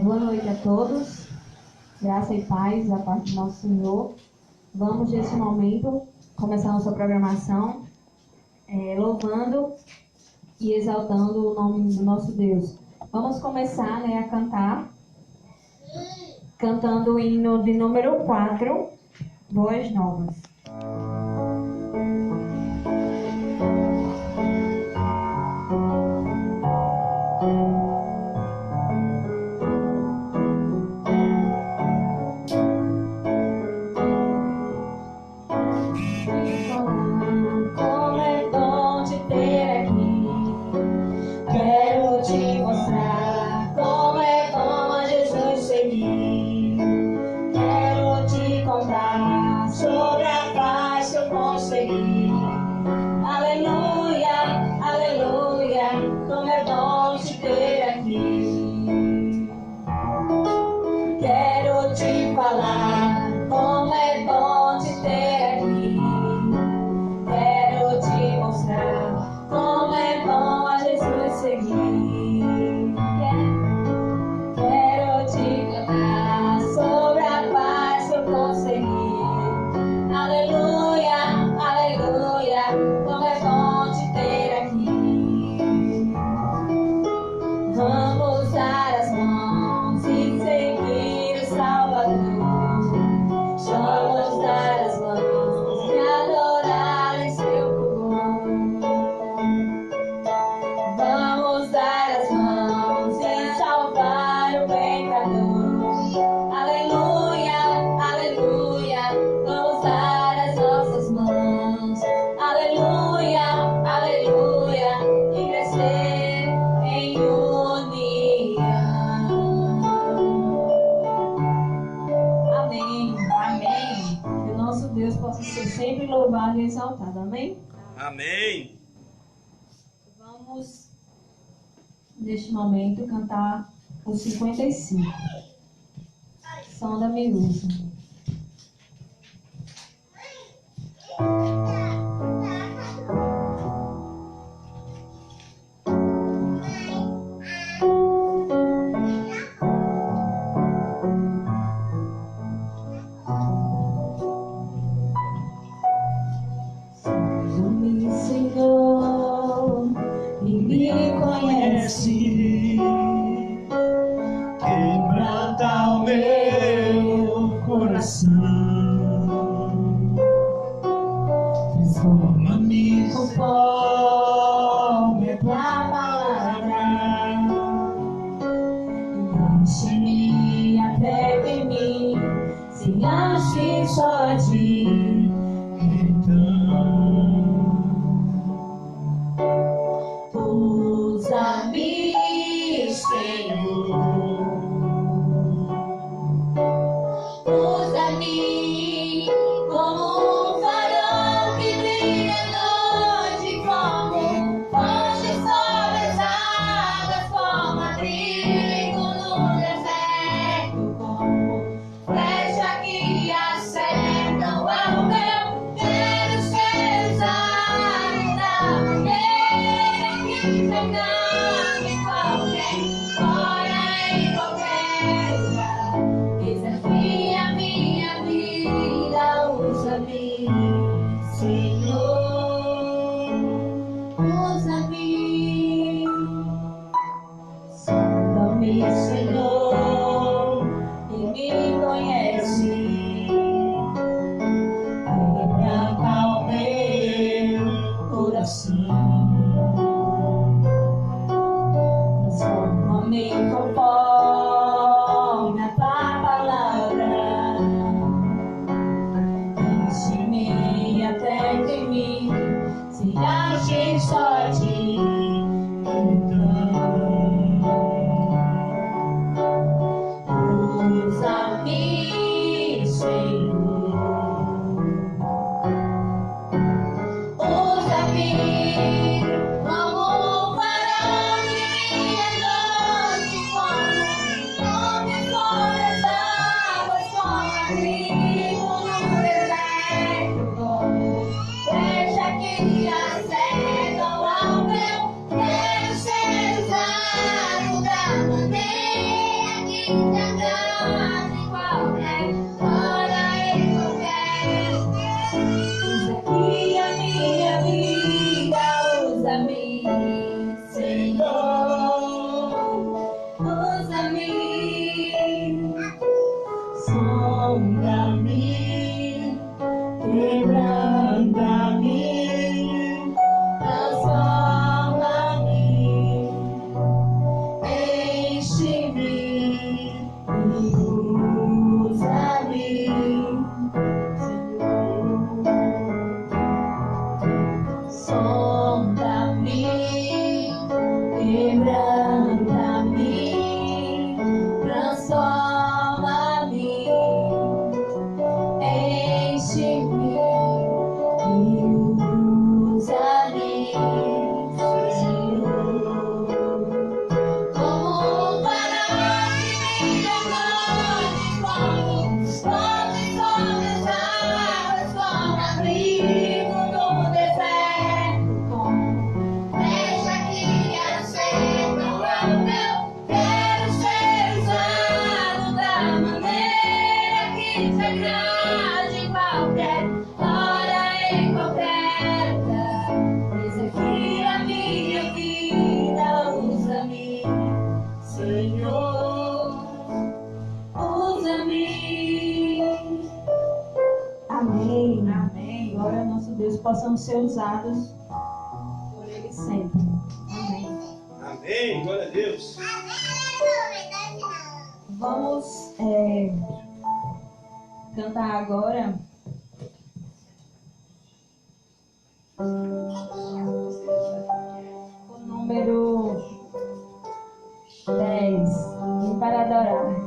Boa noite a todos, graça e paz da parte do nosso Senhor. Vamos, nesse momento, começar a nossa programação, louvando e exaltando o nome do nosso Deus. Vamos começar a cantar, cantando o hino de número 4, Boas Novas. Louvado e exaltado, amém? Amém. Vamos, neste momento, cantar o 55. Som da Miúcha. Usa-me possamos ser usados por Ele sempre. Amém. Amém. Glória a Deus. Vamos cantar agora o número 10, e para adorar.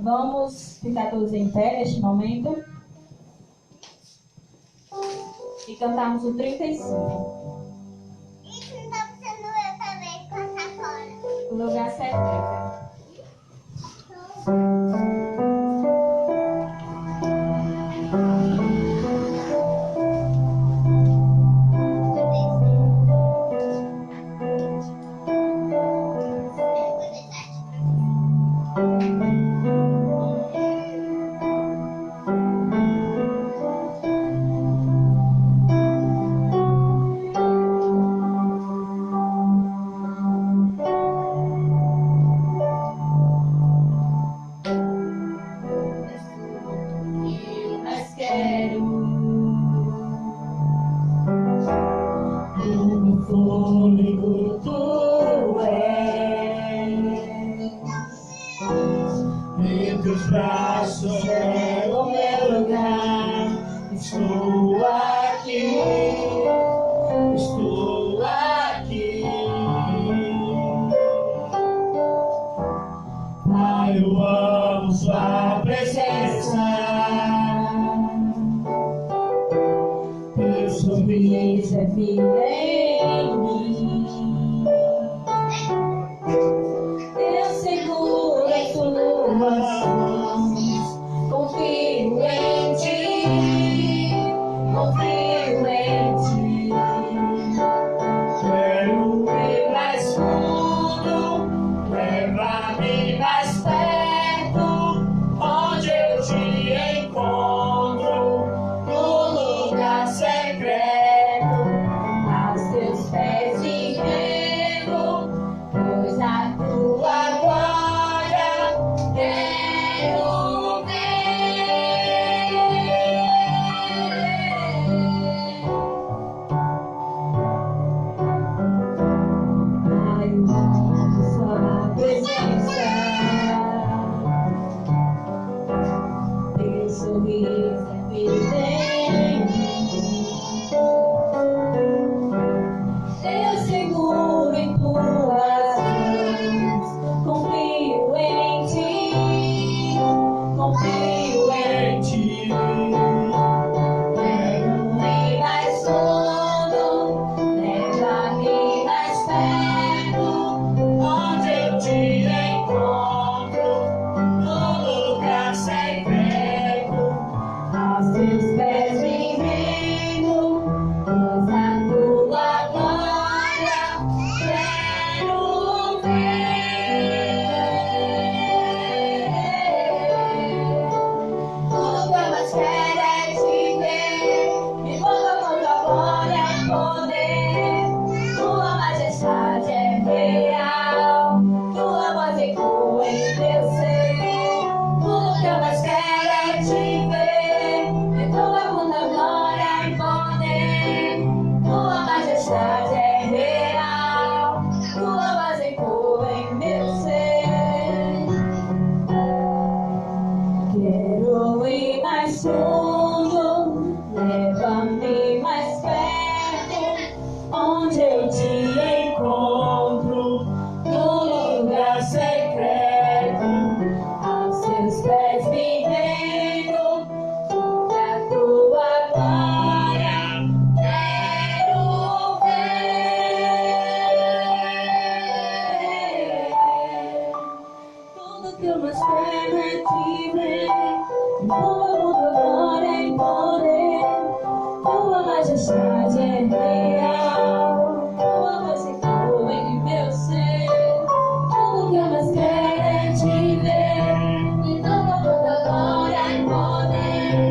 Vamos ficar todos em pé neste momento e cantarmos o 35. Isso não tá precisando eu também passar fora. O lugar secreto. braços é o meu lugar. Estou aqui, estou aqui. Pai, eu amo sua presença. Teu sorriso é vida em mim. Eu seguro em tuas mãos. Confio em ti. Confio em ti. Quero ir mais fundo. Leva-me mais perto, onde eu te encontro, no lugar secreto, aos teus pés me rendo, pois a tua glória quero ver. Ai, sua presença, teu sorriso é vida em mim. Eu seguro em tuas mãos, confio em ti, confio em ti. Quero ir mais fundo, leva-me mais perto, onde eu te encontro, no lugar secreto, aos teus pés me rendo, pois a tua glória quero ver. Tudo que eu mais quero é te ver, me envolva com tua glória e poder. Tua majestade é real, tua voz ecoa em meu ser. Tudo que eu mais quero é te ver, me envolva com tua glória e poder. Tua majestade é real, tua voz ecoa em meu ser. Quero ir mais fundo, leva-me mais perto, onde eu te encontro, no lugar secreto, aos teus pés me rendo, da tua glória quero ver. Tudo que eu mais quero é te ver, envolva com tua glória e poder. Tua majestade é real, tua voz ecoa em meu ser. Tudo que eu mais quero é te ver, envolva com tua glória e poder.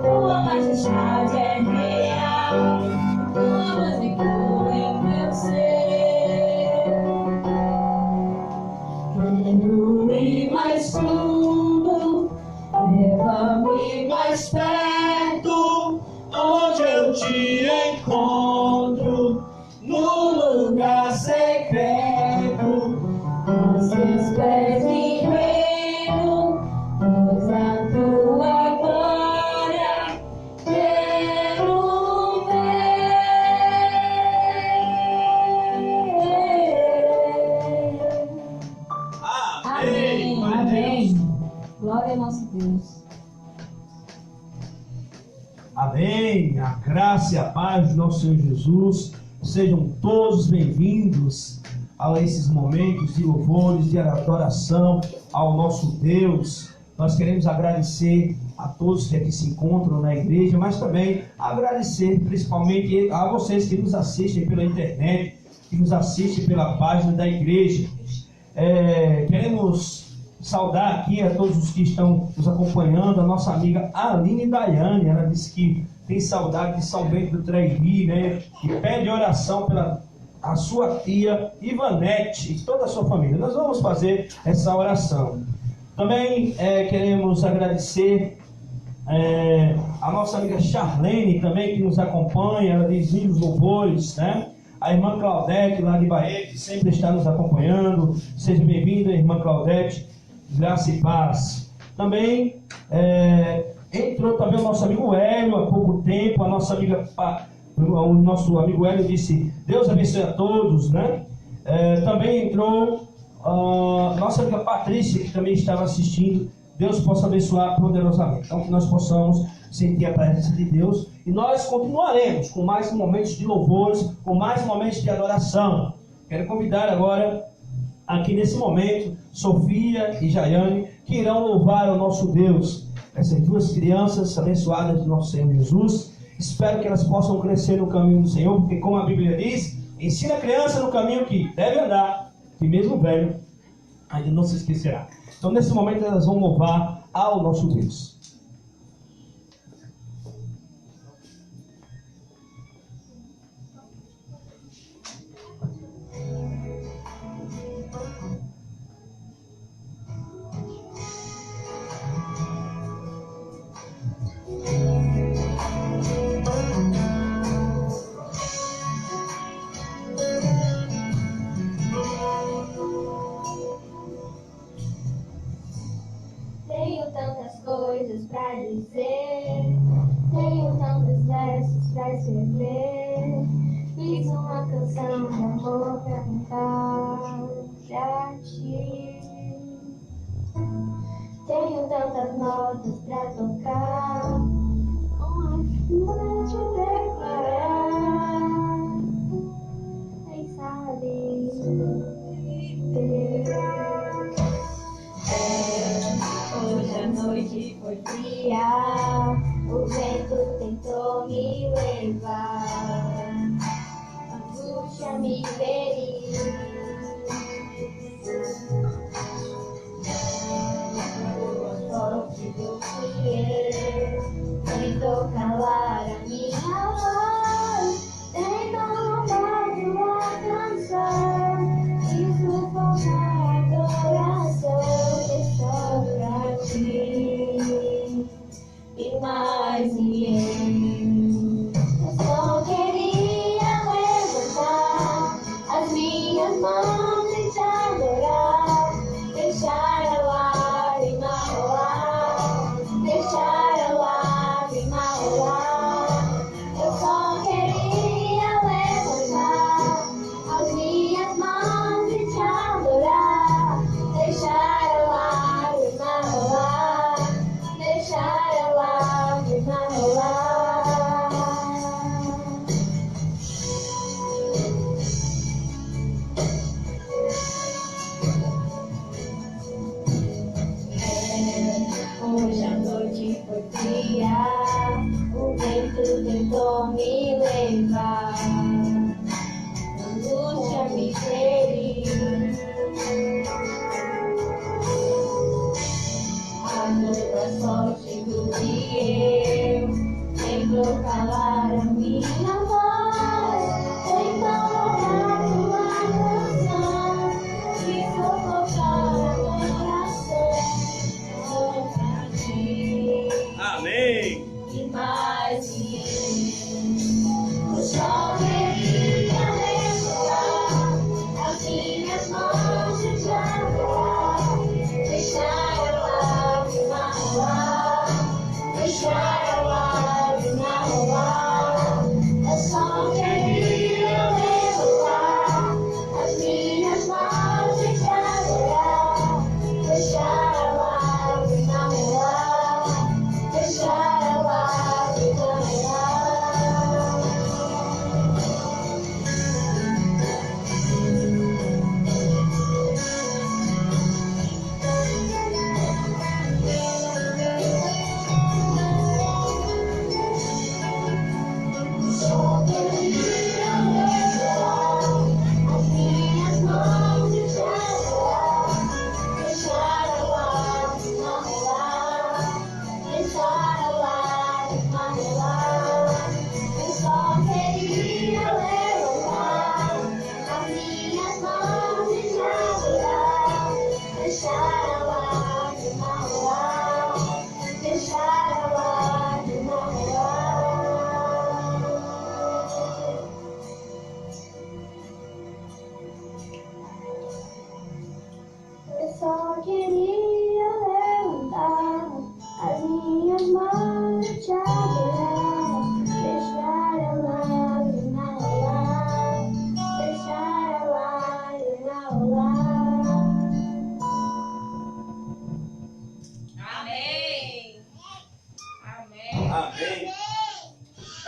Tua majestade é real, tua voz ecoa em meu ser. Quero ir mais fundo, leva-me mais perto, onde eu te encontro, no lugar secreto, aos teus pés me rendo, pois a tua glória quero ver. Amém. Amém. Glória ao nosso Deus. Amém. A graça e a paz do nosso Senhor Jesus. Sejam todos bem-vindos a esses momentos de louvores, de adoração ao nosso Deus. Nós queremos agradecer a todos que aqui se encontram na igreja, mas também agradecer principalmente a vocês que nos assistem pela internet, que nos assistem pela página da igreja. Queremos saudar aqui a todos os que estão nos acompanhando, a nossa amiga Aline Daiane. Ela disse que tem saudade de São Bento do Trairi, né? E pede oração pela a sua tia Ivanete e toda a sua família. Nós vamos fazer essa oração. Também queremos agradecer a nossa amiga Charlene também, que nos acompanha. Ela diz os louvores, né? A irmã Claudete lá de Bahia, que sempre está nos acompanhando. Seja bem-vinda, irmã Claudete. Graça e paz. Também entrou também o nosso amigo Hélio há pouco tempo. A nossa amiga, o nosso amigo Hélio disse: Deus abençoe a todos, né? Também entrou nossa amiga Patrícia, que também estava assistindo. Deus possa abençoar poderosamente. Então, que nós possamos sentir a presença de Deus. E nós continuaremos com mais momentos de louvores, com mais momentos de adoração. Quero convidar agora, aqui nesse momento, Sofia e Jaiane, que irão louvar o nosso Deus. Essas duas crianças abençoadas do nosso Senhor Jesus. Espero que elas possam crescer no caminho do Senhor, porque como a Bíblia diz, ensina a criança no caminho que deve andar, que mesmo velho ainda não se esquecerá. Então, nesse momento, elas vão louvar ao nosso Deus. Tenho tantas coisas pra dizer, tenho tantos versos pra escrever. Fiz uma canção de amor pra cantar pra ti. Tenho tantas notas pra tocar, uma fila te declarar. Quem sabe hoje a noite foi fria, o vento tentou me levar, a angústia me feriu. Forte do que eu tentou calar a minha voz, tentou roubar de uma canção, isso foi uma adoração que só pra ti. E mais ninguém. Eu só queria levantar as minhas mãos e te adorar, deixar a lágrima rolar, deixar a lágrima rolar.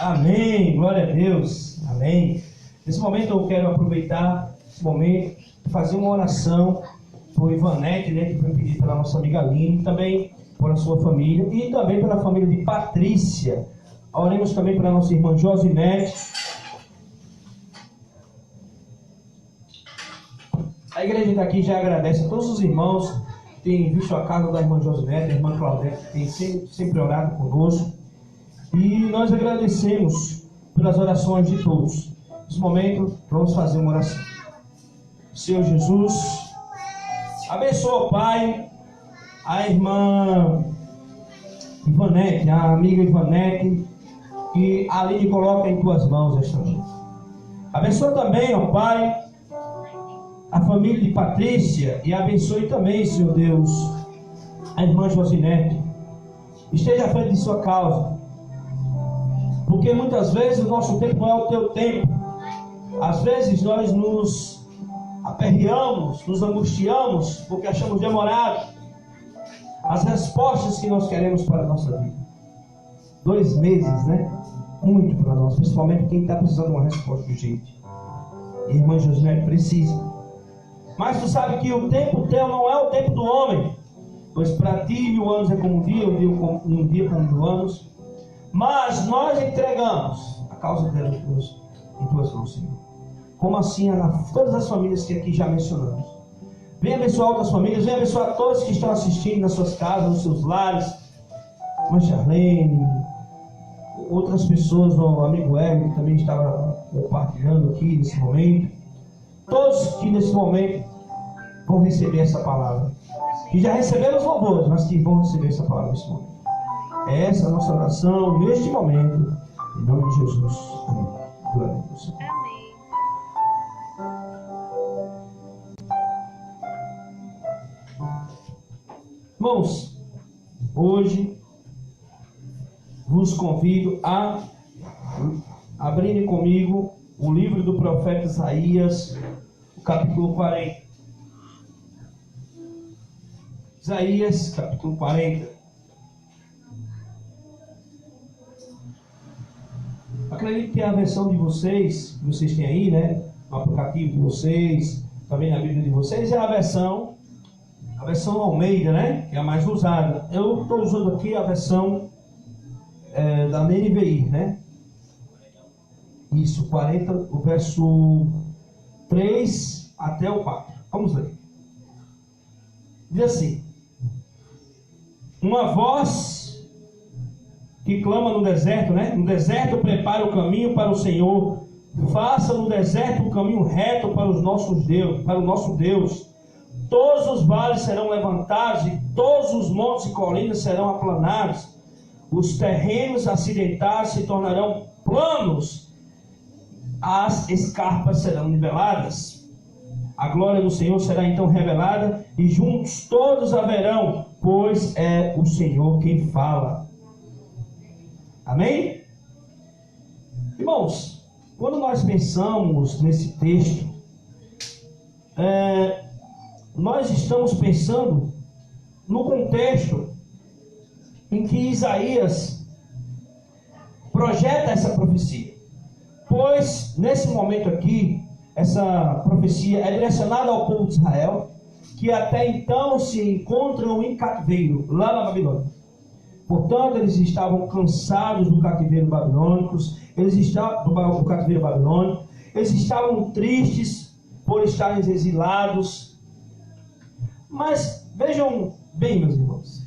Amém, glória a Deus, amém. Nesse momento eu quero aproveitar esse momento e fazer uma oração por Ivanete, né, que foi pedida pela nossa amiga Aline, também por a sua família e também pela família de Patrícia. Oremos também pela nossa irmã Josinete. A igreja está aqui, já agradece a todos os irmãos que têm visto a casa da irmã Josinete, a irmã Claudete, que tem sempre orado conosco. E nós agradecemos pelas orações de todos. Nesse momento, vamos fazer uma oração. Senhor Jesus, abençoa, Pai, a irmã Ivanete, a amiga Ivanete, que a Aline coloca em tuas mãos esta noite. Abençoa também, ó Pai, a família de Patrícia, e abençoe também, Senhor Deus, a irmã Josinete. Esteja à frente de sua causa, porque muitas vezes o nosso tempo não é o teu tempo. Às vezes nós nos aperreamos, nos angustiamos, porque achamos demorado as respostas que nós queremos para a nossa vida. 2 meses, né? Muito para nós, principalmente quem está precisando de uma resposta urgente. E a irmã Josinete precisa. Mas tu sabe que o tempo teu não é o tempo do homem, pois para ti 1000 anos é como um dia, um dia como 1000 anos. Mas nós entregamos a causa dela em tuas mãos, Senhor. Como assim a todas as famílias que aqui já mencionamos. Venha abençoar outras famílias, venha abençoar todos que estão assistindo nas suas casas, nos seus lares. Irmã Charlene, outras pessoas, o amigo Hélio, que também estava compartilhando aqui nesse momento. Todos que nesse momento vão receber essa palavra. Que já receberam os louvores, mas que vão receber essa palavra nesse momento. É essa a nossa oração neste momento. Em nome de Jesus. Amém. Glória a Deus. Irmãos, hoje vos convido a abrirem comigo o livro do profeta Isaías, o capítulo 40. Isaías, capítulo 40. Acredito que a versão de vocês, que vocês têm aí, né, no aplicativo de vocês, também na Bíblia de vocês, é a versão Almeida, né, que é a mais usada. Eu estou usando aqui a versão da NVI, né? Isso, 40, o verso 3 até o 4. Vamos ler. Diz assim: uma voz que clama no deserto, né? No deserto prepara o caminho para o Senhor. Faça no deserto um caminho reto para o nosso Deus. Todos os vales serão levantados e todos os montes e colinas serão aplanados. Os terrenos acidentados se tornarão planos. As escarpas serão niveladas. A glória do Senhor será então revelada e juntos todos a verão, pois é o Senhor quem fala. Amém? Irmãos, quando nós pensamos nesse texto, nós estamos pensando no contexto em que Isaías projeta essa profecia. Pois, nesse momento aqui, essa profecia é direcionada ao povo de Israel, que até então se encontram em cativeiro, lá na Babilônia. Portanto, eles estavam cansados do cativeiro babilônico, eles estavam tristes por estarem exilados. Mas vejam bem, meus irmãos,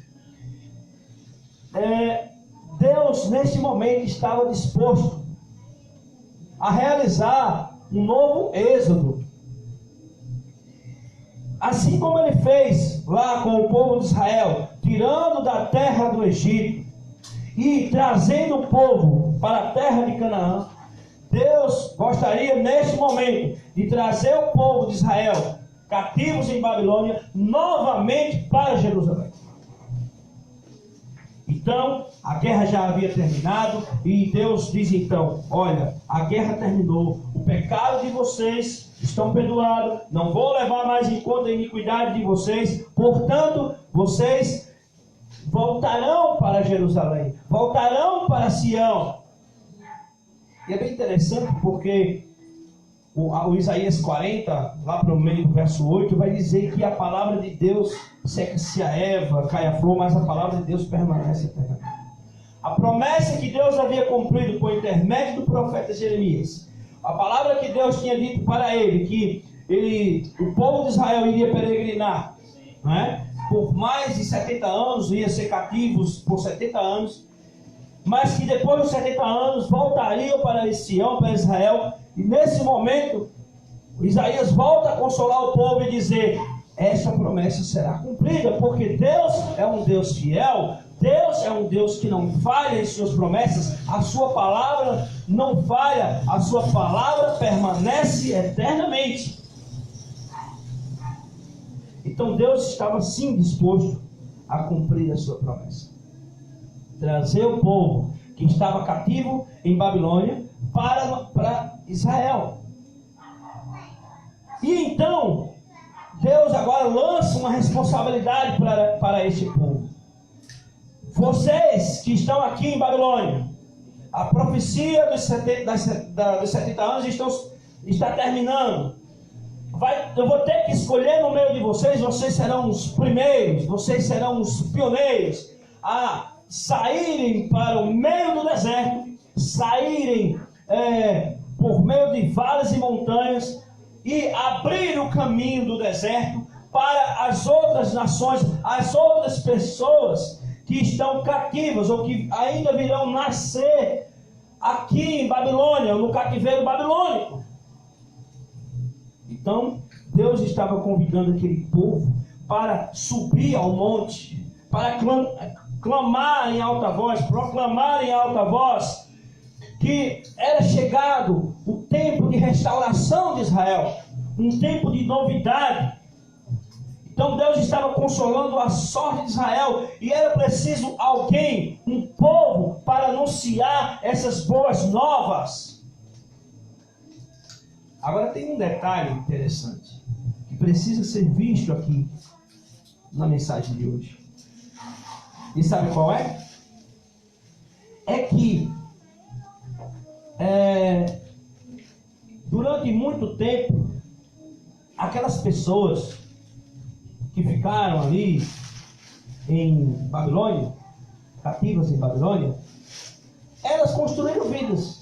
Deus neste momento estava disposto a realizar um novo êxodo, assim como ele fez lá com o povo de Israel, tirando da terra do Egito e trazendo o povo para a terra de Canaã. Deus gostaria neste momento de trazer o povo de Israel, cativos em Babilônia, novamente para Jerusalém. Então, a guerra já havia terminado e Deus diz então: olha, a guerra terminou, o pecado de vocês estão perdoados, não vou levar mais em conta a iniquidade de vocês, portanto, vocês voltarão para Jerusalém, voltarão para Sião. E é bem interessante porque o Isaías 40, lá para o meio do verso 8, vai dizer que a palavra de Deus seca-se a erva, cai a flor, mas a palavra de Deus permanece eternamente. A promessa que Deus havia cumprido por intermédio do profeta Jeremias, a palavra que Deus tinha dito para ele, que o povo de Israel iria peregrinar, não é? Por mais de 70 anos, ia ser cativos por 70 anos, mas que depois dos 70 anos voltariam para Sião, para Israel, e nesse momento, Isaías volta a consolar o povo e dizer: essa promessa será cumprida, porque Deus é um Deus fiel, Deus é um Deus que não falha em suas promessas, a sua palavra não falha, a sua palavra permanece eternamente. Então Deus estava sim disposto a cumprir a sua promessa. Trazer o povo que estava cativo em Babilônia para Israel. E então, Deus agora lança uma responsabilidade para este povo. Vocês que estão aqui em Babilônia, a profecia dos 70 anos está terminando. Eu vou ter que escolher no meio de vocês serão os primeiros, vocês serão os pioneiros a saírem para o meio do deserto, saírem por meio de vales e montanhas e abrir o caminho do deserto para as outras nações, as outras pessoas que estão cativas ou que ainda virão nascer aqui em Babilônia, no cativeiro babilônico. Então, Deus estava convidando aquele povo para subir ao monte, para clamar em alta voz, proclamar em alta voz que era chegado o tempo de restauração de Israel, um tempo de novidade. Então Deus estava consolando a sorte de Israel e era preciso alguém, um povo, para anunciar essas boas novas. Agora tem um detalhe interessante que precisa ser visto aqui na mensagem de hoje. E sabe qual é? É que durante muito tempo, aquelas pessoas que ficaram ali em Babilônia, cativas em Babilônia, elas construíram vidas.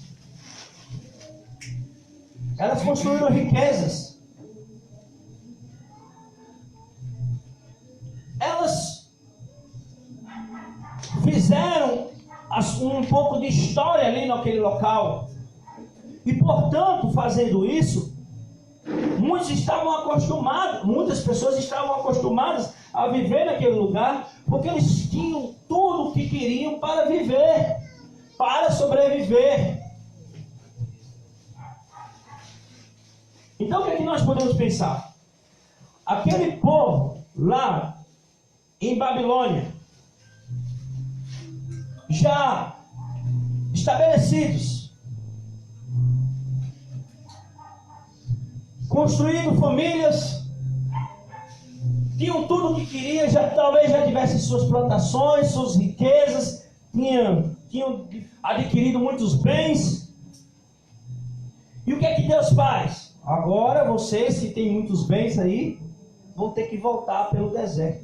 Elas construíram riquezas. Elas fizeram um pouco de história ali naquele local. E portanto, fazendo isso, muitas pessoas estavam acostumadas a viver naquele lugar, porque eles tinham tudo o que queriam para viver, para sobreviver. Então o que é que nós podemos pensar? Aquele povo lá em Babilônia, já estabelecidos, construindo famílias, tinham tudo o que queriam, talvez já tivessem suas plantações, suas riquezas, tinham adquirido muitos bens. E o que é que Deus faz? Agora vocês que têm muitos bens aí, vão ter que voltar pelo deserto.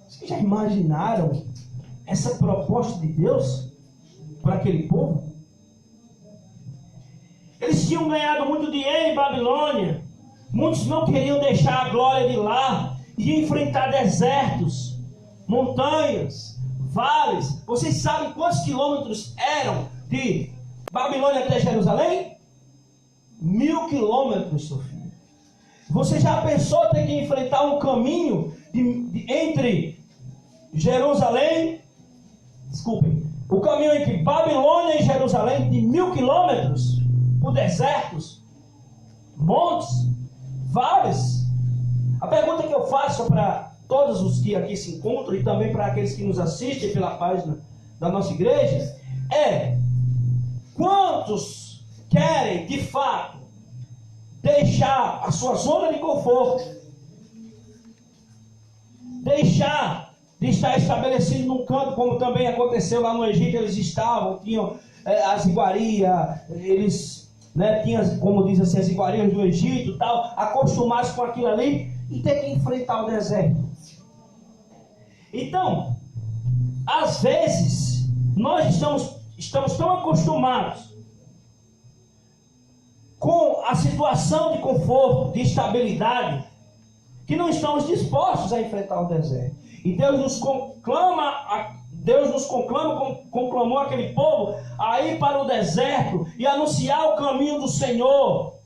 Vocês já imaginaram essa proposta de Deus para aquele povo? Eles tinham ganhado muito dinheiro em Babilônia. Muitos não queriam deixar a glória de lá e enfrentar desertos, montanhas, vales. Vocês sabem quantos quilômetros eram de Babilônia até Jerusalém? 1000 quilômetros, Sofia. Você já pensou ter que enfrentar um caminho entre Jerusalém, o caminho entre Babilônia e Jerusalém de 1000 quilômetros, por desertos, montes, vales? A pergunta que eu faço para todos os que aqui se encontram e também para aqueles que nos assistem pela página da nossa igreja é: quantos querem de fato deixar a sua zona de conforto, deixar de estar estabelecido num canto, como também aconteceu lá no Egito. Eles estavam, tinham as iguarias, eles tinham, como diz assim, as iguarias do Egito, tal, acostumados com aquilo ali, e ter que enfrentar o deserto. Então, às vezes, nós estamos tão acostumados com a situação de conforto, de estabilidade, que não estamos dispostos a enfrentar o deserto. E Deus nos conclamou aquele povo a ir para o deserto e anunciar o caminho do Senhor.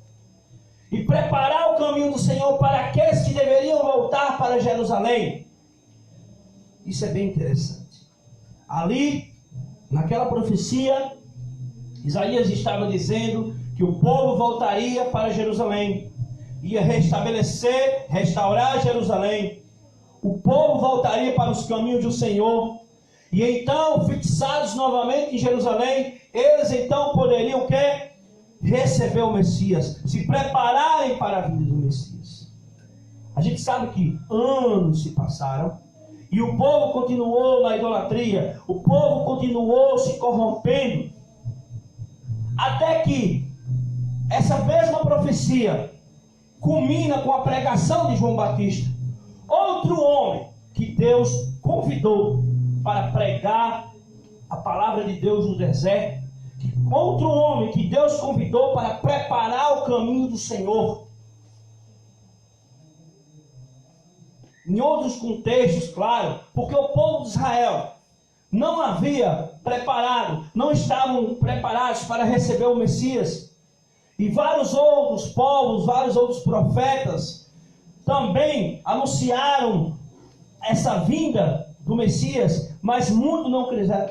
E preparar o caminho do Senhor para aqueles que deveriam voltar para Jerusalém. Isso é bem interessante. Ali, naquela profecia, Isaías estava dizendo que o povo voltaria para Jerusalém. Ia restabelecer, restaurar Jerusalém. O povo voltaria para os caminhos do Senhor. E então, fixados novamente em Jerusalém, eles então poderiam o quê? Receber o Messias, se prepararem para a vinda do Messias. A gente sabe que anos se passaram e o povo continuou na idolatria, o povo continuou se corrompendo, até que essa mesma profecia culmina com a pregação de João Batista, outro homem que Deus convidou para pregar a palavra de Deus no deserto. Outro homem que Deus convidou para preparar o caminho do Senhor. Em outros contextos, claro, porque o povo de Israel não havia preparado, não estavam preparados para receber o Messias. E vários outros povos, vários outros profetas também anunciaram essa vinda do Messias, mas muitos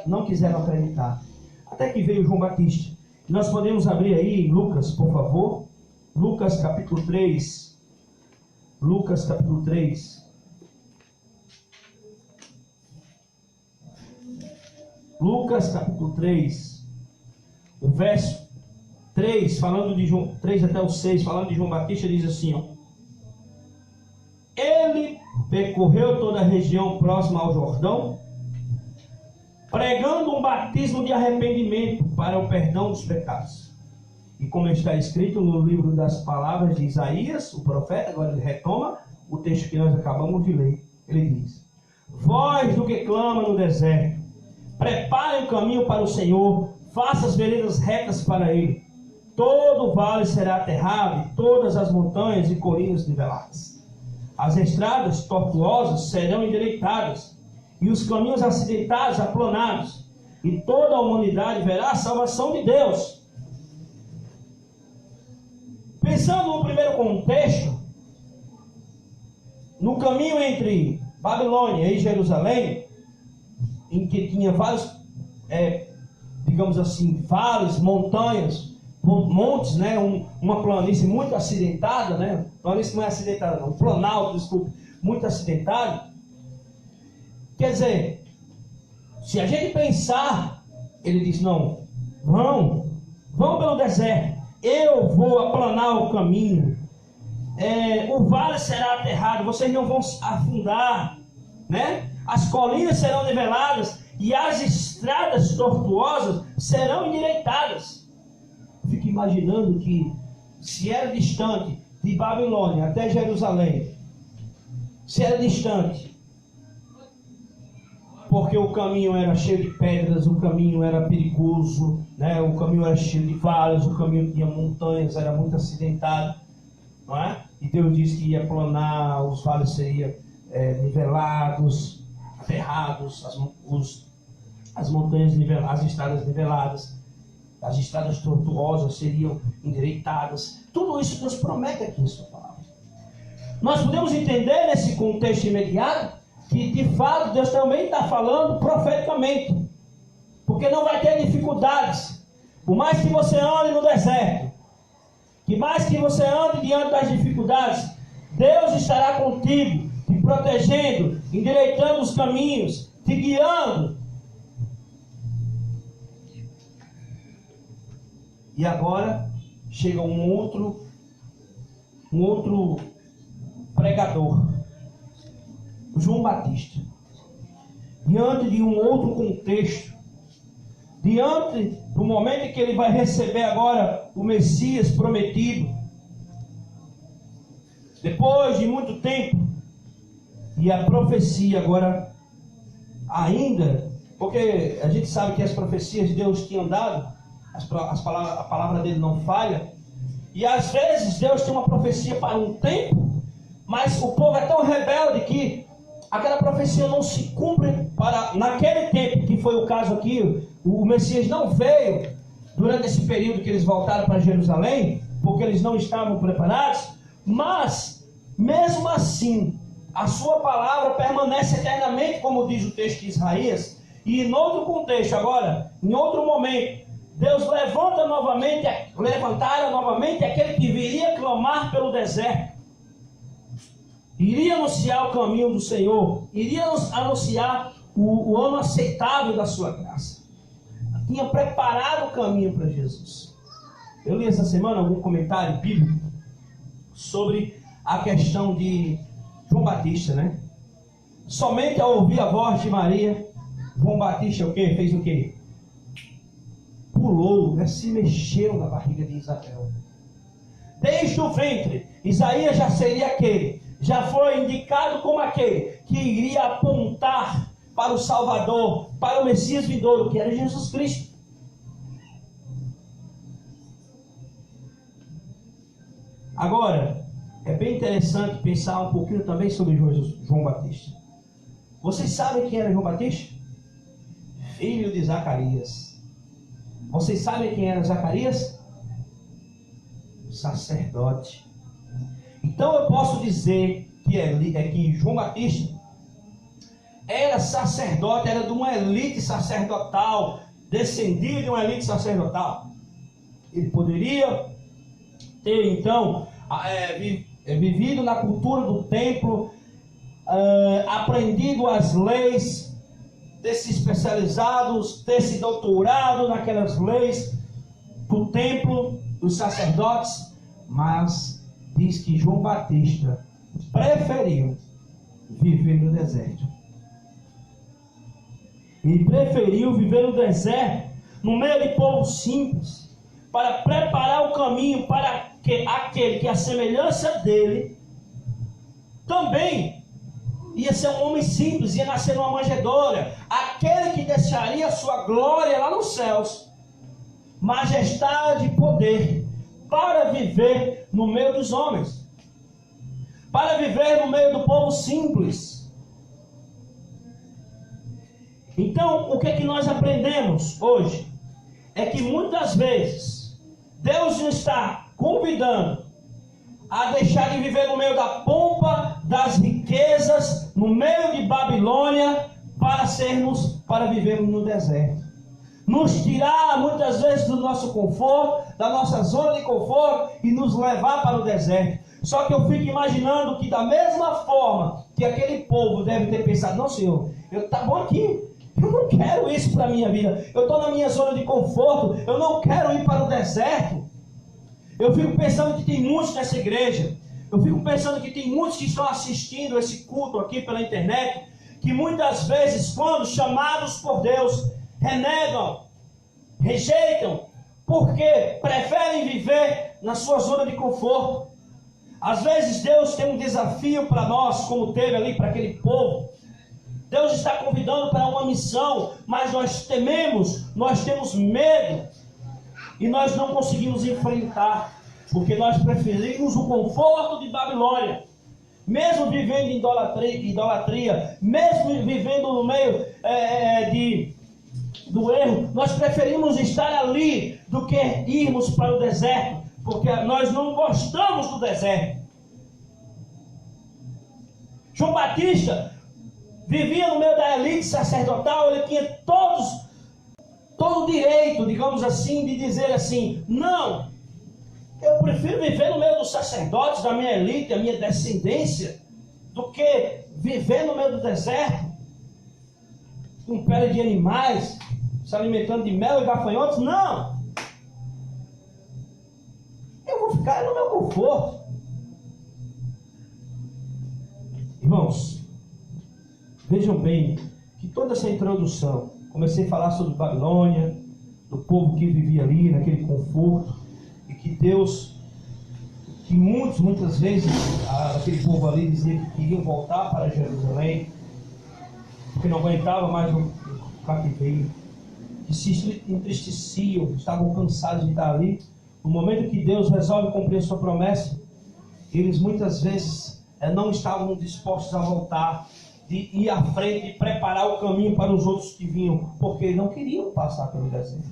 não quiseram acreditar. Até que veio João Batista. Nós podemos abrir aí Lucas, por favor. Lucas capítulo 3. Lucas capítulo 3. Lucas capítulo 3. O verso 3, falando de João, 3 até o 6, falando de João Batista, diz assim, ó. Ele percorreu toda a região próxima ao Jordão, pregando um batismo de arrependimento para o perdão dos pecados. E como está escrito no livro das palavras de Isaías, o profeta, agora ele retoma o texto que nós acabamos de ler. Ele diz: voz do que clama no deserto, prepare o caminho para o Senhor, faça as veredas retas para ele. Todo o vale será aterrado, e todas as montanhas e colinas niveladas. As estradas tortuosas serão endireitadas, e os caminhos acidentados aplanados, e toda a humanidade verá a salvação de Deus. Pensando no primeiro contexto, no caminho entre Babilônia e Jerusalém, em que tinha vários, digamos assim, vales, montanhas, montes, né? Uma planície muito acidentada, né? Planície não é acidentada, não, um planalto, desculpe, muito acidentado. Quer dizer, se a gente pensar, ele diz, não, vão pelo deserto, eu vou aplanar o caminho, o vale será aterrado, vocês não vão afundar, né? As colinas serão niveladas e as estradas tortuosas serão endireitadas. Fico imaginando que, se era distante de Babilônia até Jerusalém, se era distante, porque o caminho era cheio de pedras, o caminho era perigoso, né? O caminho era cheio de vales, o caminho tinha montanhas, era muito acidentado, não é? E Deus disse que ia planar, os vales seriam nivelados, aterrados, as montanhas niveladas, as estradas niveladas, as estradas tortuosas seriam endireitadas. Tudo isso Deus promete aqui em sua palavra. Nós podemos entender nesse contexto imediato que de fato Deus também está falando profeticamente, porque não vai ter dificuldades. Por mais que você ande no deserto, que mais que você ande diante das dificuldades, Deus estará contigo, te protegendo, endireitando os caminhos, te guiando. E agora chega um outro pregador, João Batista. diante de um outro contexto, diante do momento em que ele vai receber agora o Messias prometido, depois de muito tempo, e a profecia agora ainda, porque a gente sabe que as profecias de Deus tinham dado, a palavra dele não falha, e às vezes Deus tem uma profecia para um tempo, mas o povo é tão rebelde que aquela profecia não se cumpre para naquele tempo, que foi o caso aqui. O Messias não veio durante esse período que eles voltaram para Jerusalém, porque eles não estavam preparados, mas mesmo assim a sua palavra permanece eternamente, como diz o texto de Isaías. E em outro contexto agora, em outro momento, Deus levantara novamente aquele que viria clamar pelo deserto, iria anunciar o caminho do Senhor, iria anunciar o ano aceitável da sua graça, tinha preparado o caminho para Jesus. Eu li essa semana algum comentário bíblico sobre a questão de João Batista, né? Somente ao ouvir a voz de Maria, João Batista fez o quê? Pulou, né? Se mexeu na barriga de Isabel. Desde o ventre, Isaías já seria aquele, já foi indicado como aquele que iria apontar para o Salvador, para o Messias vindouro, que era Jesus Cristo. Agora, é bem interessante pensar um pouquinho também sobre João Batista. Vocês sabem quem era João Batista? Filho de Zacarias. Vocês sabem quem era Zacarias? Sacerdote. Então eu posso dizer que João Batista era sacerdote, era de uma elite sacerdotal, descendia de uma elite sacerdotal. Ele poderia ter então vivido na cultura do templo, aprendido as leis, ter se especializado, ter se doutorado naquelas leis do templo, dos sacerdotes, mas diz que João Batista preferiu viver no deserto. Ele preferiu viver no deserto, no meio de povo simples, para preparar o caminho para que aquele que a semelhança dele também ia ser um homem simples, ia nascer numa manjedoura, aquele que deixaria a sua glória lá nos céus, majestade e poder, para viver no meio dos homens, para viver no meio do povo simples. Então, o que é que nós aprendemos hoje? É que muitas vezes Deus nos está convidando a deixar de viver no meio da pompa, das riquezas, no meio de Babilônia, para vivermos no deserto. Nos tirar muitas vezes do nosso conforto, da nossa zona de conforto, e nos levar para o deserto. Só que eu fico imaginando que da mesma forma que aquele povo deve ter pensado: não, Senhor, tá bom aqui, eu não quero isso para a minha vida, eu estou na minha zona de conforto, eu não quero ir para o deserto. Eu fico pensando que tem muitos nessa igreja, eu fico pensando que tem muitos que estão assistindo esse culto aqui pela internet, que muitas vezes, quando chamados por Deus, renegam, rejeitam, porque preferem viver na sua zona de conforto. Às vezes Deus tem um desafio para nós, como teve ali para aquele povo. Deus está convidando para uma missão, mas nós tememos, nós temos medo, e nós não conseguimos enfrentar, porque nós preferimos o conforto de Babilônia, mesmo vivendo em idolatria, mesmo vivendo no meio do erro. Nós preferimos estar ali do que irmos para o deserto, porque nós não gostamos do deserto. João Batista vivia no meio da elite sacerdotal, ele tinha todo o direito, digamos assim, de dizer assim: não, eu prefiro viver no meio dos sacerdotes, da minha elite, da minha descendência, do que viver no meio do deserto, com pele de animais, se alimentando de mel e gafanhotos. Não! Eu vou ficar no meu conforto. Irmãos, vejam bem que toda essa introdução, comecei a falar sobre Babilônia, do povo que vivia ali, naquele conforto, e que Deus, que muitas vezes, aquele povo ali dizia que queriam voltar para Jerusalém, porque não aguentava mais o cativeiro, que se entristeciam, estavam cansados de estar ali. No momento que Deus resolve cumprir a sua promessa, eles muitas vezes não estavam dispostos a voltar, de ir à frente e preparar o caminho para os outros que vinham, porque não queriam passar pelo deserto,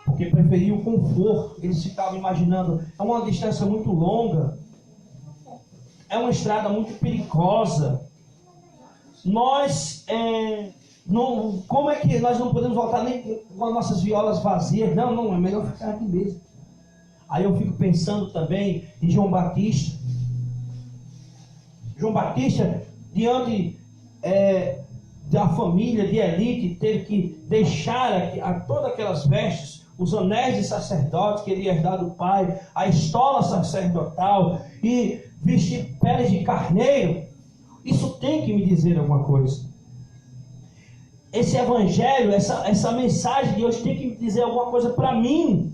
porque preferiam o conforto. Eles ficavam imaginando, é uma distância muito longa, é uma estrada muito perigosa, como é que nós não podemos voltar nem com as nossas violas vazias? Não, é melhor ficar aqui mesmo. Aí eu fico pensando também em João Batista. João Batista, diante da família de elite, teve que deixar todas aquelas vestes, os anéis de sacerdote que ele ia herdar do pai, a estola sacerdotal e vestir peles de carneiro. Isso tem que me dizer alguma coisa. Esse evangelho, essa mensagem de hoje tem que me dizer alguma coisa para mim.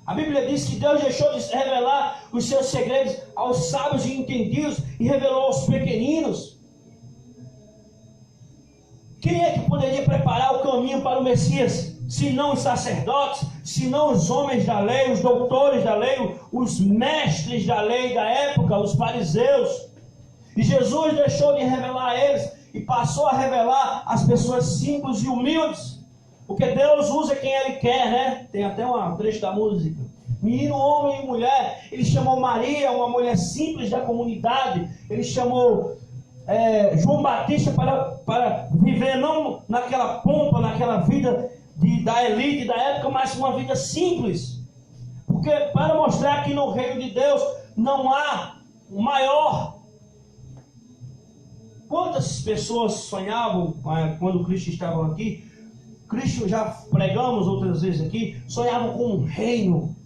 A Bíblia diz que Deus deixou de revelar os seus segredos aos sábios e entendidos e revelou aos pequeninos. Quem é que poderia preparar o caminho para o Messias? Se não os sacerdotes, se não os homens da lei, os doutores da lei, os mestres da lei da época, os fariseus. E Jesus deixou de revelar a eles e passou a revelar às pessoas simples e humildes. Porque Deus usa quem Ele quer, né? Tem até um trecho da música. Menino, homem e mulher. Ele chamou Maria, uma mulher simples da comunidade. Ele chamou João Batista para viver não naquela pompa, naquela vida da elite da época, mas uma vida simples. Porque para mostrar que no reino de Deus não há maior. Quantas pessoas sonhavam quando Cristo estava aqui? Cristo, já pregamos outras vezes aqui, sonhavam com um reino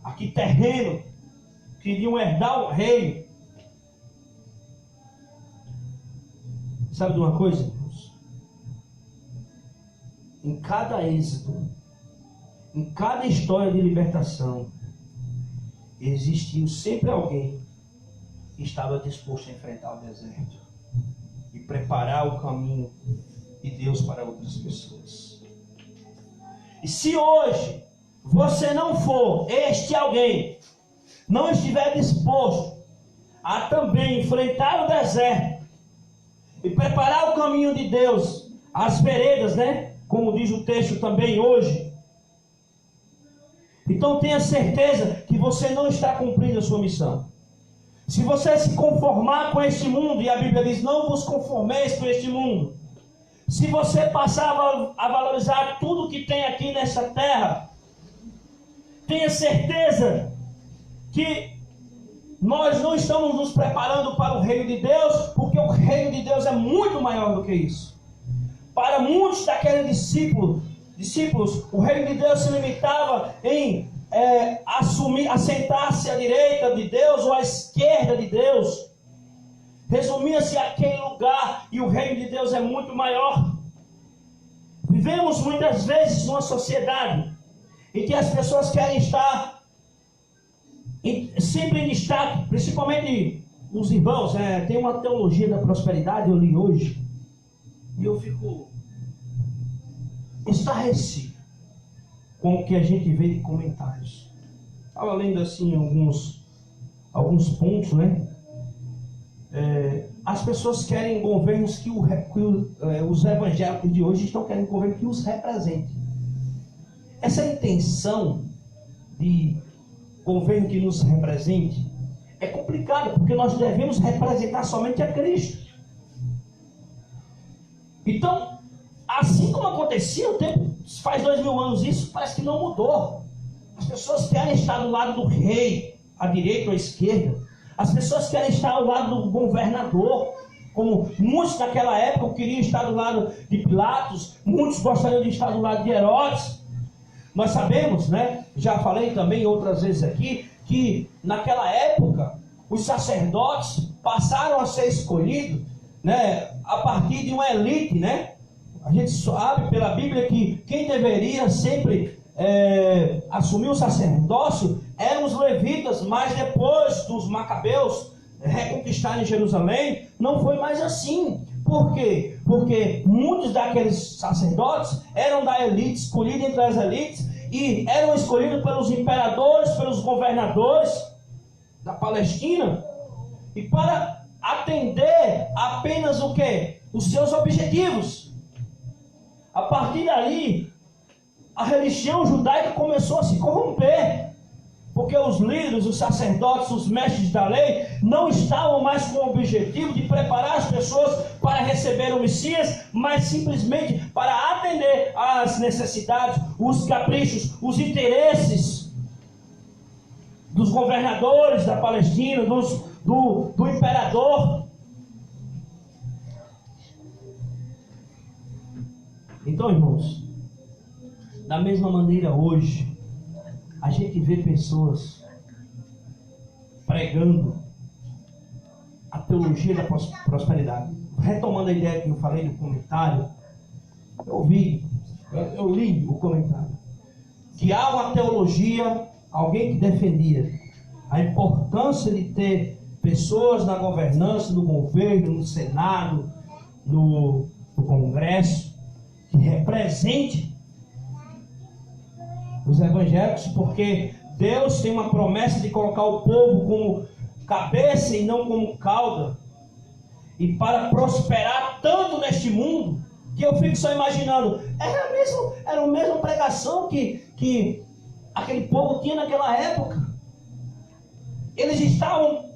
aqui terreno, queriam herdar o reino. Sabe de uma coisa, irmãos? Em cada êxodo, em cada história de libertação, existiu sempre alguém que estava disposto a enfrentar o deserto e preparar o caminho de Deus para outras pessoas. E se hoje você não for este alguém, não estiver disposto a também enfrentar o deserto e preparar o caminho de Deus, as veredas, né? Como diz o texto também hoje, então tenha certeza que você não está cumprindo a sua missão. Se você se conformar com este mundo, e a Bíblia diz, não vos conformeis com este mundo. Se você passar a valorizar tudo que tem aqui nessa terra, tenha certeza que nós não estamos nos preparando para o reino de Deus, porque o reino de Deus é muito maior do que isso. Para muitos daqueles discípulos, o reino de Deus se limitava em assentar-se à direita de Deus ou à esquerda de Deus. Resumia-se aquele lugar, e o reino de Deus é muito maior. Vivemos muitas vezes numa sociedade em que as pessoas querem estar sempre em destaque, principalmente os irmãos. Tem uma teologia da prosperidade, eu li hoje, e eu fico estarrecido com o que a gente vê de comentários. Estava lendo assim alguns pontos, né? As pessoas querem governos que os evangélicos de hoje estão querendo governo que os represente. Essa intenção de governo que nos represente é complicada, porque nós devemos representar somente a Cristo. Então, assim como acontecia, o tempo faz 2000 anos, isso parece que não mudou. As pessoas querem estar do lado do rei, à direita ou à esquerda. As pessoas querem estar ao lado do governador, como muitos naquela época queriam estar do lado de Pilatos, muitos gostariam de estar do lado de Herodes. Nós sabemos, né? Já falei também outras vezes aqui, que naquela época os sacerdotes passaram a ser escolhidos, né, a partir de uma elite, né? A gente sabe pela Bíblia que quem deveria sempre assumir o sacerdócio eram os levitas, mas depois dos macabeus reconquistarem Jerusalém, não foi mais assim. Por quê? Porque muitos daqueles sacerdotes eram da elite, escolhidos entre as elites, e eram escolhidos pelos imperadores, pelos governadores da Palestina, e para atender apenas o quê? Os seus objetivos. A partir daí, a religião judaica começou a se corromper, porque os líderes, os sacerdotes, os mestres da lei não estavam mais com o objetivo de preparar as pessoas para receber o Messias, mas simplesmente para atender às necessidades, os caprichos, os interesses dos governadores da Palestina, do imperador. Então, irmãos, da mesma maneira hoje, a gente vê pessoas pregando a teologia da prosperidade. Retomando a ideia que eu falei no comentário, eu li o comentário, que há uma teologia, alguém que defendia a importância de ter pessoas na governança, no governo, no Senado, no Congresso, que represente os evangélicos, porque Deus tem uma promessa de colocar o povo como cabeça e não como cauda, e para prosperar tanto neste mundo, que eu fico só imaginando, era a mesma pregação que aquele povo tinha naquela época. Eles estavam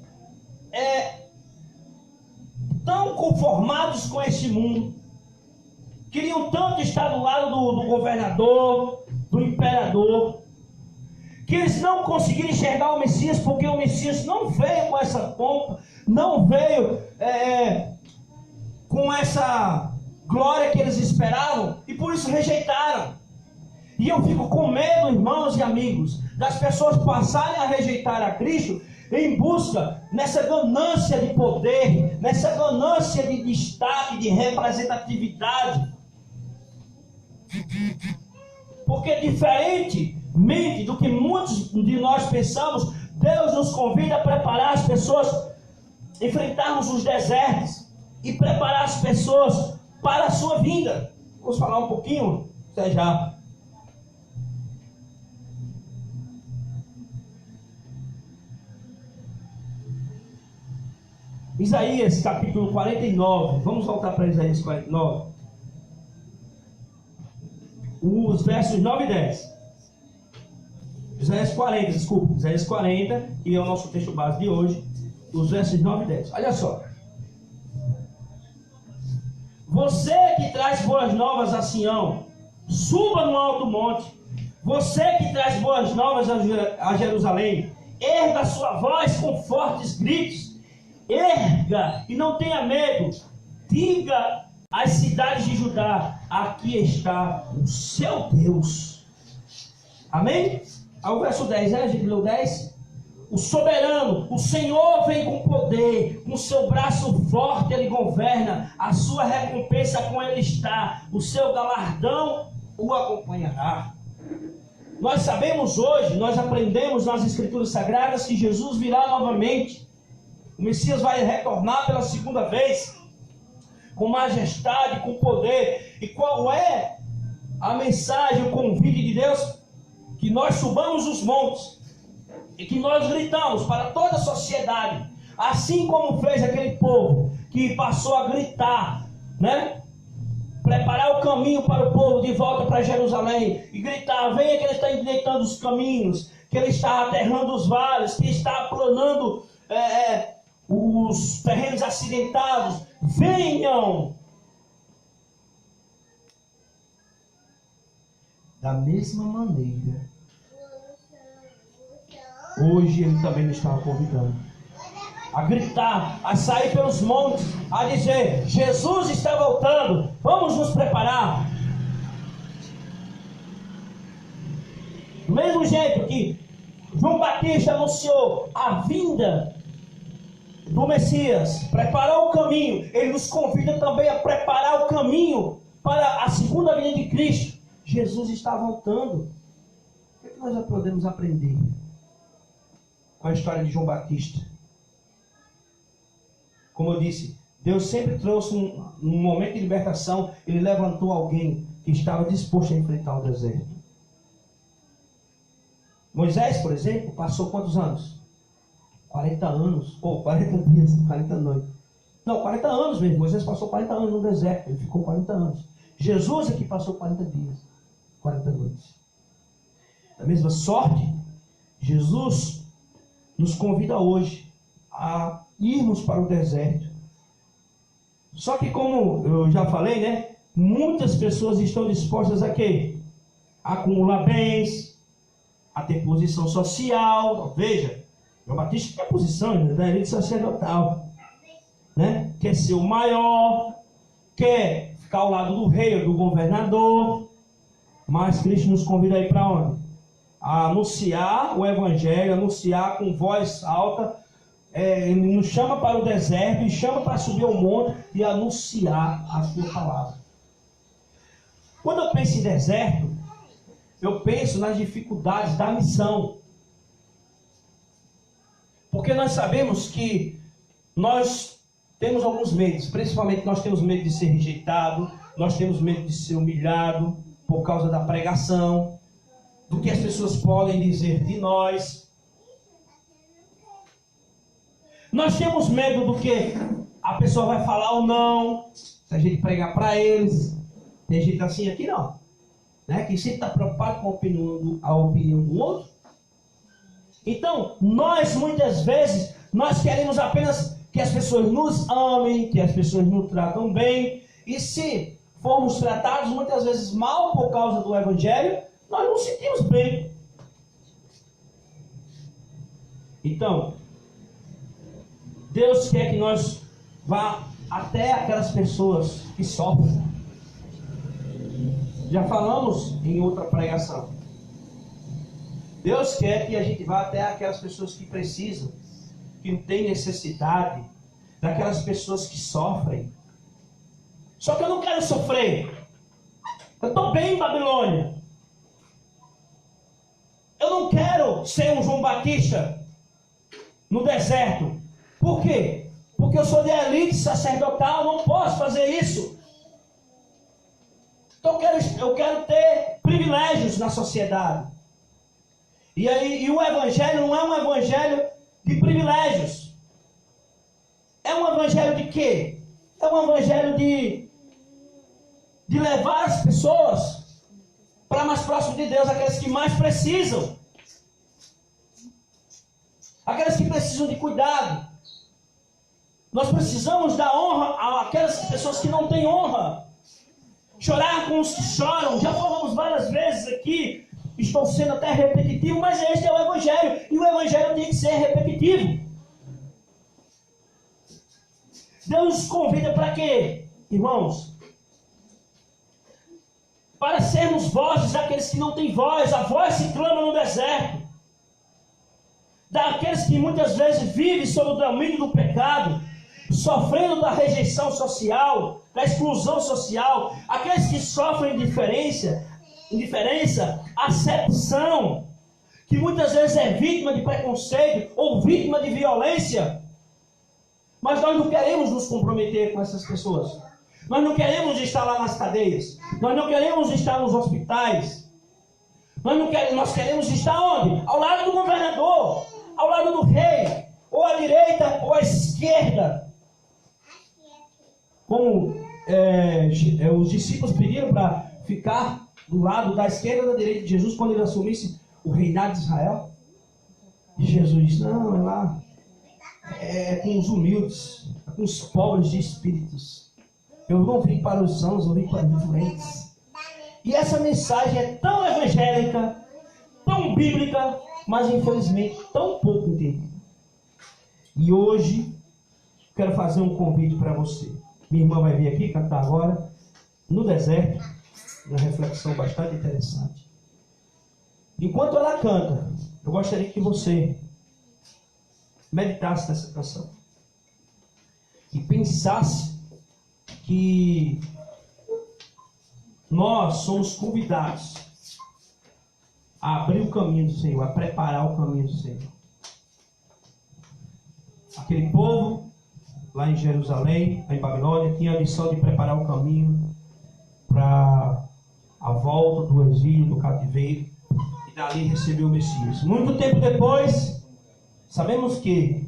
tão conformados com este mundo, queriam tanto estar do lado do governador, do imperador, que eles não conseguiram enxergar o Messias, porque o Messias não veio com essa pompa, não veio com essa glória que eles esperavam, e por isso rejeitaram. E eu fico com medo, irmãos e amigos, das pessoas passarem a rejeitar a Cristo em busca, nessa ganância de poder, nessa ganância de destaque, de representatividade. Porque diferentemente do que muitos de nós pensamos, Deus nos convida a preparar as pessoas, enfrentarmos os desertos e preparar as pessoas para a sua vinda. Vamos falar um pouquinho, já. Isaías capítulo 49, vamos voltar para Isaías 49. Os versos 9 e 10. Isaías 40, que é o nosso texto base de hoje. Os versos 9 e 10. Olha só. Você que traz boas novas a Sião, suba no alto monte. Você que traz boas novas a Jerusalém, erga sua voz com fortes gritos. Erga e não tenha medo. Diga às cidades de Judá: aqui está o seu Deus. Amém? Ao verso 10, a gente leu 10. O soberano, o Senhor vem com poder, com seu braço forte ele governa, a sua recompensa com ele está, o seu galardão o acompanhará. Nós sabemos hoje, nós aprendemos nas Escrituras Sagradas que Jesus virá novamente. O Messias vai retornar pela segunda vez, com majestade, com poder. E qual é a mensagem, o convite de Deus? Que nós subamos os montes e que nós gritamos para toda a sociedade, assim como fez aquele povo que passou a gritar, né? Preparar o caminho para o povo de volta para Jerusalém e gritar: venha que ele está endireitando os caminhos, que ele está aterrando os vales, que está aplanando os terrenos acidentados. Venham! Da mesma maneira, hoje ele também nos estava convidando a gritar, a sair pelos montes, a dizer: Jesus está voltando, vamos nos preparar. Do mesmo jeito que João Batista anunciou a vinda do Messias, preparar o caminho, Ele nos convida também a preparar o caminho para a segunda vinda de Cristo. Jesus está voltando. O que nós já podemos aprender com a história de João Batista? Como eu disse, Deus sempre trouxe um momento de libertação. Ele levantou alguém que estava disposto a enfrentar o deserto. Moisés, por exemplo, passou quantos anos? 40 anos, ou 40 dias, 40 noites. Não, 40 anos mesmo. Moisés passou 40 anos no deserto, ele ficou 40 anos. Jesus é que passou 40 dias, 40 noites. Da mesma sorte, Jesus nos convida hoje a irmos para o deserto. Só que, como eu já falei, né? Muitas pessoas estão dispostas a quê? A acumular bens, a ter posição social. Veja, João Batista quer posição da elite sacerdotal, né? Quer ser o maior, quer ficar ao lado do rei ou do governador. Mas Cristo nos convida aí para onde? A anunciar o evangelho, anunciar com voz alta. Ele nos chama para o deserto e chama para subir ao monte e anunciar a sua palavra. Quando eu penso em deserto, eu penso nas dificuldades da missão. Porque nós sabemos que nós temos alguns medos. Principalmente nós temos medo de ser rejeitado, nós temos medo de ser humilhado por causa da pregação, do que as pessoas podem dizer de nós. Nós temos medo do que a pessoa vai falar ou não, se a gente pregar para eles. Tem gente assim aqui não, né? Que sempre está preocupado com a opinião do outro. Então, nós muitas vezes, nós queremos apenas que as pessoas nos amem, que as pessoas nos tratam bem. E se formos tratados muitas vezes mal por causa do Evangelho, nós nos sentimos bem. Então, Deus quer que nós vá até aquelas pessoas que sofrem. Já falamos em outra pregação. Deus quer que a gente vá até aquelas pessoas que precisam, que têm necessidade, daquelas pessoas que sofrem. Só que eu não quero sofrer. Eu estou bem em Babilônia. Eu não quero ser um João Batista no deserto. Por quê? Porque eu sou de elite sacerdotal, não posso fazer isso. Então eu quero ter privilégios na sociedade. E o Evangelho não é um Evangelho de privilégios. É um Evangelho de quê? É um Evangelho de levar as pessoas para mais próximo de Deus, aqueles que mais precisam. Aqueles que precisam de cuidado. Nós precisamos dar honra àquelas pessoas que não têm honra. Chorar com os que choram. Já falamos várias vezes aqui. Estou sendo até repetitivo, mas este é o Evangelho. E o Evangelho tem que ser repetitivo. Deus nos convida para quê, irmãos? Para sermos vozes daqueles que não têm voz. A voz se clama no deserto. Daqueles que muitas vezes vivem sob o domínio do pecado, sofrendo da rejeição social, da exclusão social, aqueles que sofrem indiferença, acepção, que muitas vezes é vítima de preconceito ou vítima de violência. Mas nós não queremos nos comprometer com essas pessoas. Nós não queremos estar lá nas cadeias. Nós não queremos estar nos hospitais. Nós queremos estar onde? Ao lado do governador, ao lado do rei, ou à direita ou à esquerda. Como os discípulos pediram para ficar do lado da esquerda ou da direita de Jesus quando ele assumisse o reinado de Israel. E Jesus disse, não, é lá. É com os humildes, é com os pobres de espíritos. Eu não vim para os sãos, eu vim para os doentes. E essa mensagem é tão evangélica, tão bíblica, mas infelizmente tão pouco entendida. E hoje, quero fazer um convite para você. Minha irmã vai vir aqui cantar agora, no deserto, uma reflexão bastante interessante. Enquanto ela canta, eu gostaria que você meditasse nessa canção. e pensasse que nós somos convidados a abrir o caminho do Senhor, a preparar o caminho do Senhor. Aquele povo, lá em Jerusalém, em Babilônia, tinha a missão de preparar o caminho para a volta do exílio, do cativeiro, e dali recebeu o Messias. Muito tempo depois, sabemos que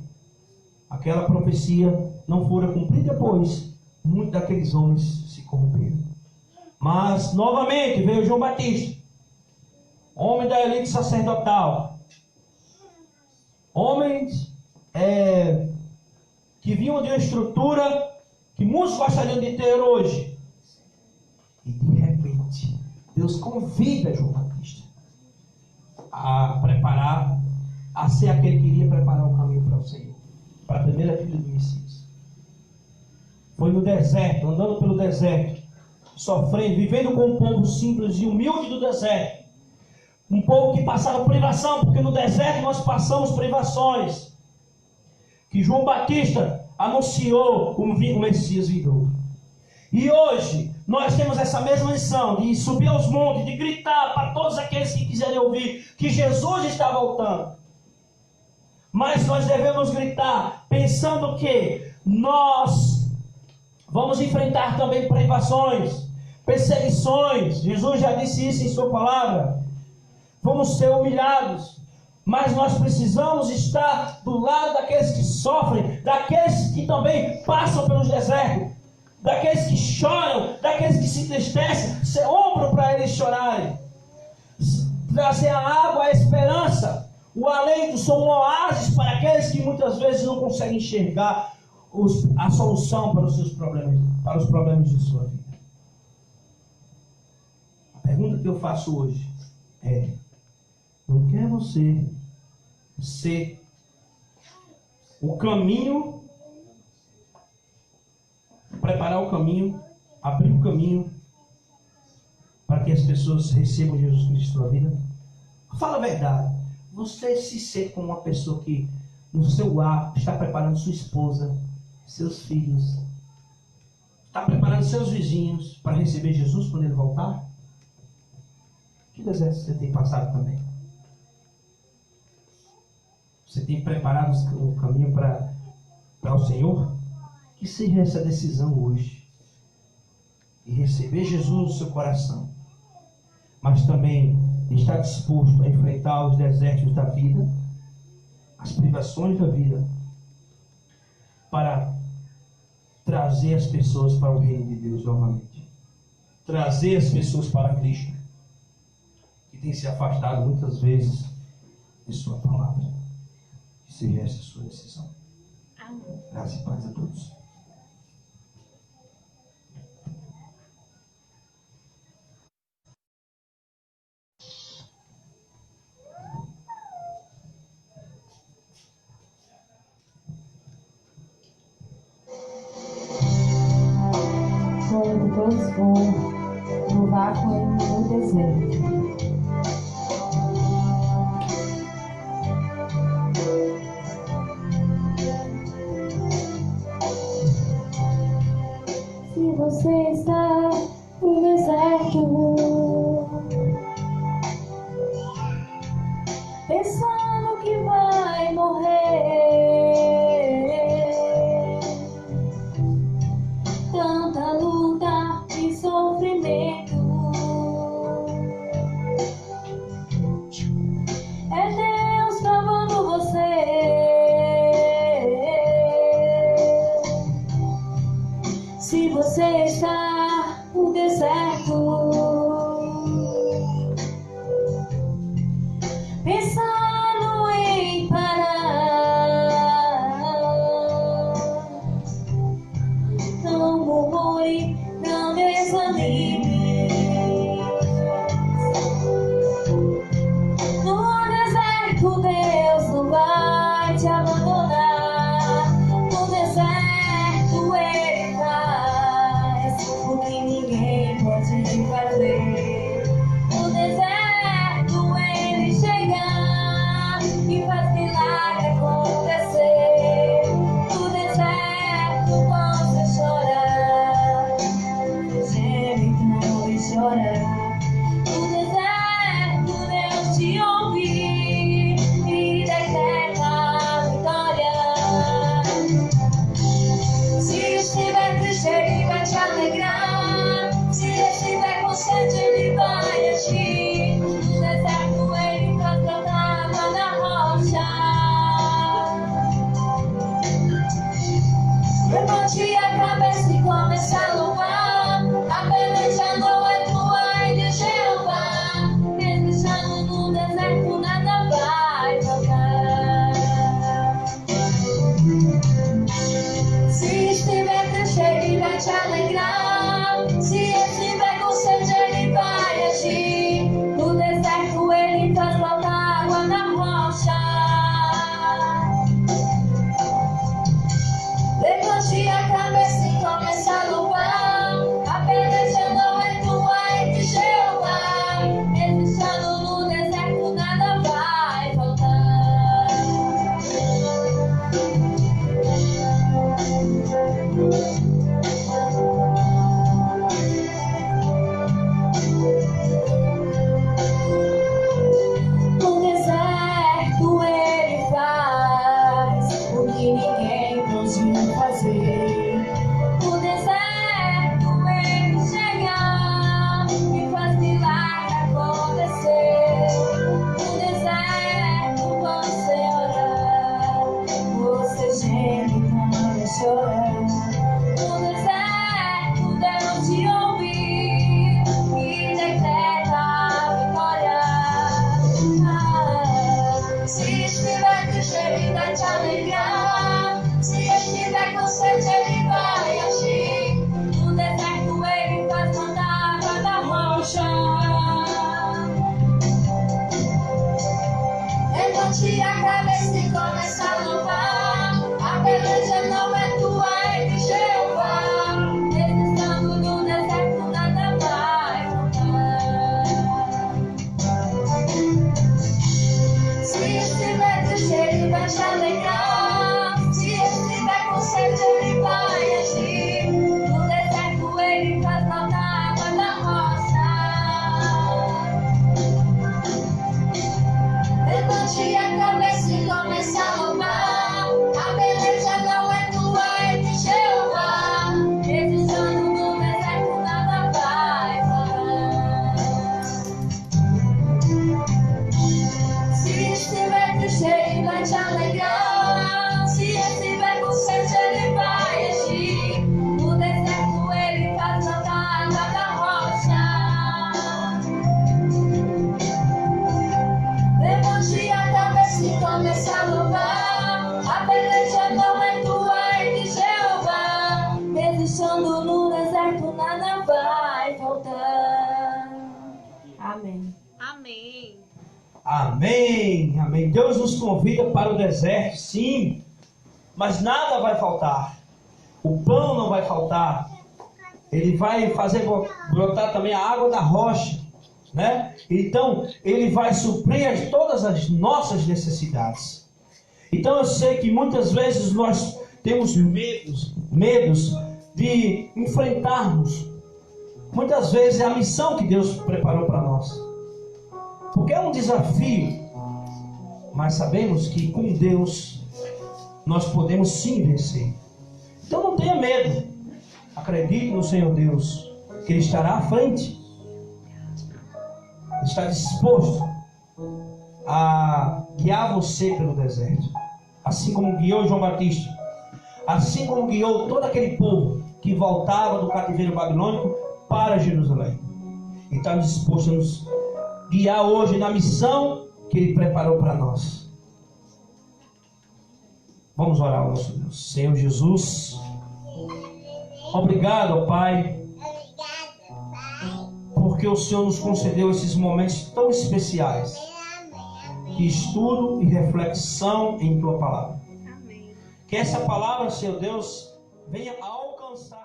aquela profecia não fora cumprida, pois muitos daqueles homens se corromperam. Mas, novamente, veio João Batista, homem da elite sacerdotal, homens que vinham de uma estrutura que muitos gostariam de ter hoje. E de repente, Deus convida João Batista a preparar, a ser aquele que iria preparar o caminho para o Senhor, para a primeira filha do Messias. Foi no deserto, andando pelo deserto, sofrendo, vivendo com um povo simples e humilde do deserto. Um povo que passava privação, porque no deserto nós passamos privações. Que João Batista anunciou o Messias vindouro. E hoje nós temos essa mesma missão de subir aos montes, de gritar para todos aqueles que quiserem ouvir que Jesus está voltando. Mas nós devemos gritar pensando que nós vamos enfrentar também privações, perseguições. Jesus já disse isso em sua palavra. Vamos ser humilhados, mas nós precisamos estar do lado daqueles que sofrem, daqueles que também passam pelos desertos, daqueles que choram, daqueles que se entristecem, ser ombro para eles chorarem, trazer a água, a esperança, o alento, são um oásis para aqueles que muitas vezes não conseguem enxergar a solução para os seus problemas, para os problemas de sua vida. A pergunta que eu faço hoje é: não quer você ser o caminho, preparar o caminho, abrir o caminho para que as pessoas recebam Jesus Cristo na sua vida? Fala a verdade. Você se sente como uma pessoa que no seu lar está preparando sua esposa, seus filhos, está preparando seus vizinhos para receber Jesus quando ele voltar? Que deserto você tem passado também? Você tem preparado o caminho para o Senhor? Que seja essa decisão hoje. E receber Jesus no seu coração. Mas também estar disposto a enfrentar os desertos da vida, as privações da vida, para trazer as pessoas para o reino de Deus novamente. Trazer as pessoas para Cristo, que tem se afastado muitas vezes de sua palavra. Que seja essa a sua decisão. Amém. Graças e paz a todos. Sonho que todos vão no vácuo e no deserto. Se você está no deserto, pensando que vai morrer, tanta luta e sofrimento, é Deus provando você. Se você está no deserto, pensando em parar, não murmure, não desanime. No deserto Deus não vai te abandonar. No deserto Ele faz o que ninguém pode fazer. No deserto Ele chega e faz milagre acontecer. No deserto Levante a cabeça e comece a louvar. A peleja não é tua, é de Jeová. Mesmo no deserto nada vai faltar. Se estiver triste, ele vai te alegrar. Se estiver com sede, ele vai agir. No deserto ele faz brotar água na rocha. Levante a cabeça e comece a louvar. A peleja não é tua, é de Jeová. Estando no deserto nada vai faltar. No deserto ele faz o que ninguém conseguiu fazer. No deserto ele chega e faz milagre acontecer. No deserto você orar, você geme e chorar. No deserto Deus te ouvir e decreta a vitória. Se estiver triste, ele vai te alegrar. Se estiver com sede, ele vai agir. No deserto ele faz brotar água da rocha. Levante a cabeça e comece a louvar. A peleja não é tua, é de Jeová. Estando no deserto nada vai faltar. Se estiver triste, ele vai te alegrar. Se estiver com sede, ele vai agir. No deserto ele faz brotar água da rocha. Levante a cabeça e comece a louvar. A peleja não é tua, é de Jeová. Estando no deserto nada vai faltar. Se estiver triste, ele vai te alegrar. Se estiver com sede, ele vai agir. No deserto ele faz brotar água da rocha. Levante a cabeça e comece a louvar. A peleja não é tua, é de Jeová. Estando no deserto nada vai faltar. Amém. Amém. Amém, amém. Deus nos convida para o deserto, sim, mas nada vai faltar. O pão não vai faltar. Ele vai fazer brotar também a água da rocha, né? Então, ele vai suprir todas as nossas necessidades. Então, eu sei que muitas vezes nós temos medos de enfrentarmos, muitas vezes, a missão que Deus preparou para nós. Porque é um desafio, mas sabemos que com Deus nós podemos sim vencer. Então não tenha medo. Acredite no Senhor Deus, que Ele estará à frente. Ele está disposto a guiar você pelo deserto. Assim como guiou João Batista. Assim como guiou todo aquele povo que voltava do cativeiro babilônico para Jerusalém. Ele está disposto a nos guiar hoje na missão que Ele preparou para nós. Vamos orar ao nosso Deus. Senhor Jesus, obrigado, Pai, Obrigado, Pai. porque o Senhor nos concedeu esses momentos tão especiais de estudo e reflexão em Tua Palavra. Amém. Que essa palavra, Senhor Deus, venha a alcançar